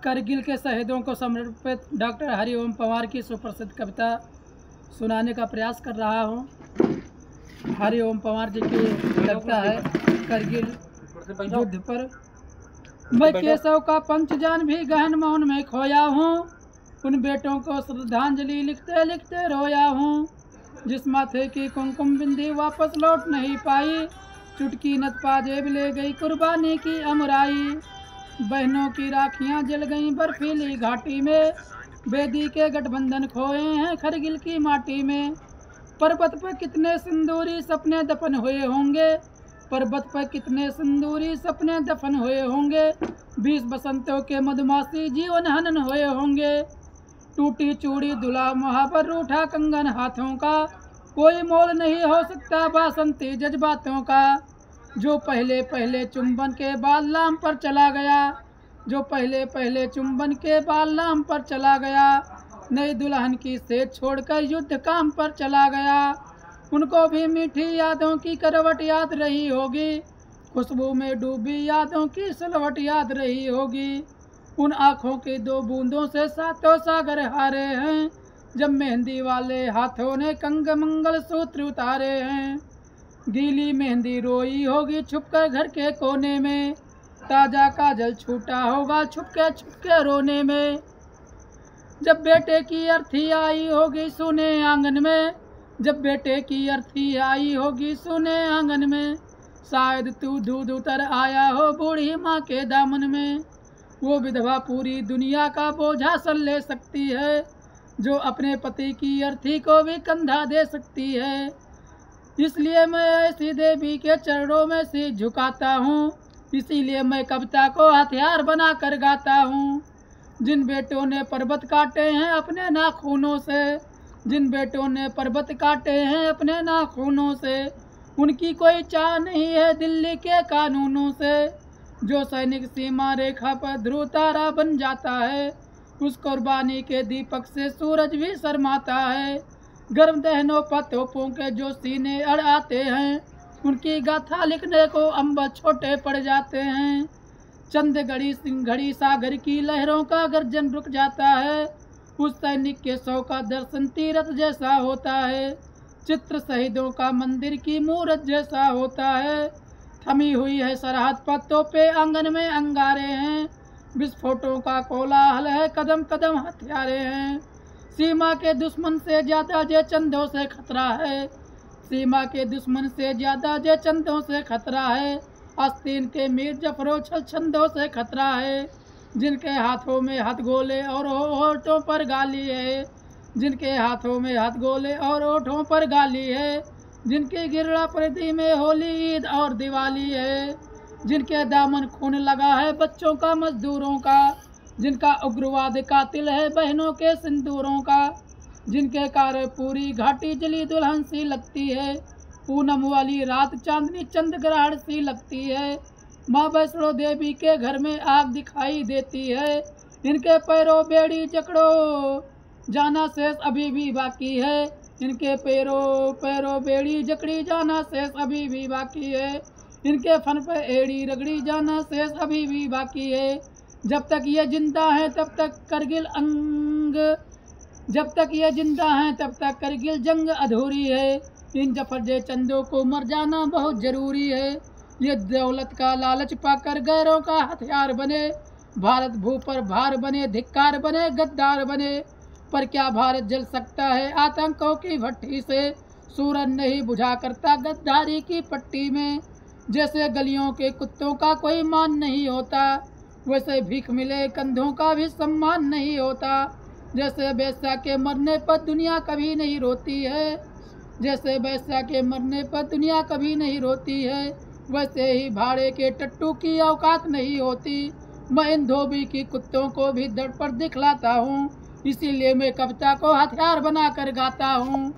करगिल के शहीदों को समर्पित डॉक्टर हरिओम पंवार की सुप्रसिद्ध कविता सुनाने का प्रयास कर रहा हूँ। हरिओम पंवार जी की कविता है करगिल युद्ध पर। मैं केशव का पंचजान भी गहन मौन में खोया हूँ, उन बेटों को श्रद्धांजलि लिखते लिखते रोया हूँ। जिस माथे की कुमकुम बिंदी वापस लौट नहीं पाई, चुटकी नत पाजेब ले गई कुर्बानी की अमराई। बहनों की राखियां जल गईं बर्फीली घाटी में, बेदी के गठबंधन खोए हैं करगिल की माटी में। पर्वत पर कितने सिंदूरी सपने दफन हुए होंगे, पर्वत पर कितने सिंदूरी सपने दफन हुए होंगे। 20 बसंतों के मधुमासी जीवन हनन हुए होंगे। टूटी चूड़ी दुला महावर रूठा कंगन हाथों का, कोई मोल नहीं हो सकता बासंती जज्बातों का। जो पहले पहले चुंबन के बाद लाम पर चला गया, जो पहले पहले चुंबन के बाद लाम पर चला गया। नई दुल्हन की सेज छोड़कर युद्ध काम पर चला गया, उनको भी मीठी यादों की करवट याद रही होगी। खुशबू में डूबी यादों की सलवट याद रही होगी। उन आँखों की 2 बूंदों से सातों सागर हारे हैं, जब मेहंदी वाले हाथों ने कंग मंगल सूत्र उतारे हैं। गीली मेहंदी रोई होगी छुपकर घर के कोने में, ताजा काजल छूटा होगा छुपके रोने में। जब बेटे की अर्थी आई होगी सुने आंगन में, जब बेटे की अर्थी आई होगी सुने आंगन में। शायद तू दूध उतर आया हो बूढ़ी माँ के दामन में। वो विधवा पूरी दुनिया का बोझा सल ले सकती है, जो अपने पति की अर्थी को भी कंधा दे सकती है। इसलिए मैं ऐसी देवी के चरणों में सिर झुकाता हूँ, इसीलिए मैं कविता को हथियार बना कर गाता हूँ। जिन बेटों ने पर्वत काटे हैं अपने नाखूनों से, जिन बेटों ने पर्वत काटे हैं अपने नाखूनों से, उनकी कोई चाह नहीं है दिल्ली के कानूनों से। जो सैनिक सीमा रेखा पर ध्रुव तारा बन जाता है, उस कुर्बानी के दीपक से सूरज भी शर्माता है। गर्म दहनों पर तोपों के जो सीने अड़ आते हैं, उनकी गाथा लिखने को अंबर छोटे पड़ जाते हैं। चंद घड़ी सिंघड़ी सागर की लहरों का गर्जन रुक जाता है, उस सैनिक के 100 का दर्शन तीरथ जैसा होता है। चित्र शहीदों का मंदिर की मूरत जैसा होता है। थमी हुई है सरहद पर तोपे आंगन में अंगारे हैं, विस्फोटों का कोलाहल है कदम कदम हथियारे हैं। सीमा के दुश्मन से ज्यादा जे चंदों से खतरा है, सीमा के दुश्मन से ज्यादा जे चंदों से खतरा है। आस्तीन के मीर जफरों छल छंदों से खतरा है, जिनके हाथों में हथगोले और होठों पर गाली है, जिनके हाथों में हथगोले और होठों पर गाली है। जिनकी गिरड़ा प्रति में होली ईद और दिवाली है, जिनके दामन खून लगा है बच्चों का मजदूरों का, जिनका उग्रवाद कातिल है बहनों के सिंदूरों का। जिनके कार्य पूरी घाटी जली दुल्हन सी लगती है, पूनम वाली रात चांदनी चंद ग्रहण सी लगती है। माँ वैष्णो देवी के घर में आग दिखाई देती है, इनके पैरों बेड़ी जकड़ो जाना शेष अभी भी बाकी है, इनके पैरों बेड़ी जकड़ी जाना शेष अभी भी बाकी है। इनके फन पे एड़ी रगड़ी जाना शेष अभी भी बाकी है। जब तक ये जिंदा है तब तक करगिल जब तक ये जिंदा है तब तक करगिल जंग अधूरी है। इन जफरजे चंदों को मर जाना बहुत जरूरी है। ये दौलत का लालच पाकर गैरों का हथियार बने, भारत भू पर भार बने, धिक्कार बने, गद्दार बने। पर क्या भारत जल सकता है आतंकों की भट्टी से, सूरज नहीं बुझा करता गद्दारी की पट्टी में। जैसे गलियों के कुत्तों का कोई मान नहीं होता, वैसे भीख मिले कंधों का भी सम्मान नहीं होता। जैसे वैश्या के मरने पर दुनिया कभी नहीं रोती है, जैसे वैश्या के मरने पर दुनिया कभी नहीं रोती है, वैसे ही भाड़े के टट्टू की औकात नहीं होती। मैं इन धोबी की कुत्तों को भी दड़ पर दिखलाता हूँ, इसीलिए मैं कविता को हथियार बना कर गाता हूँ।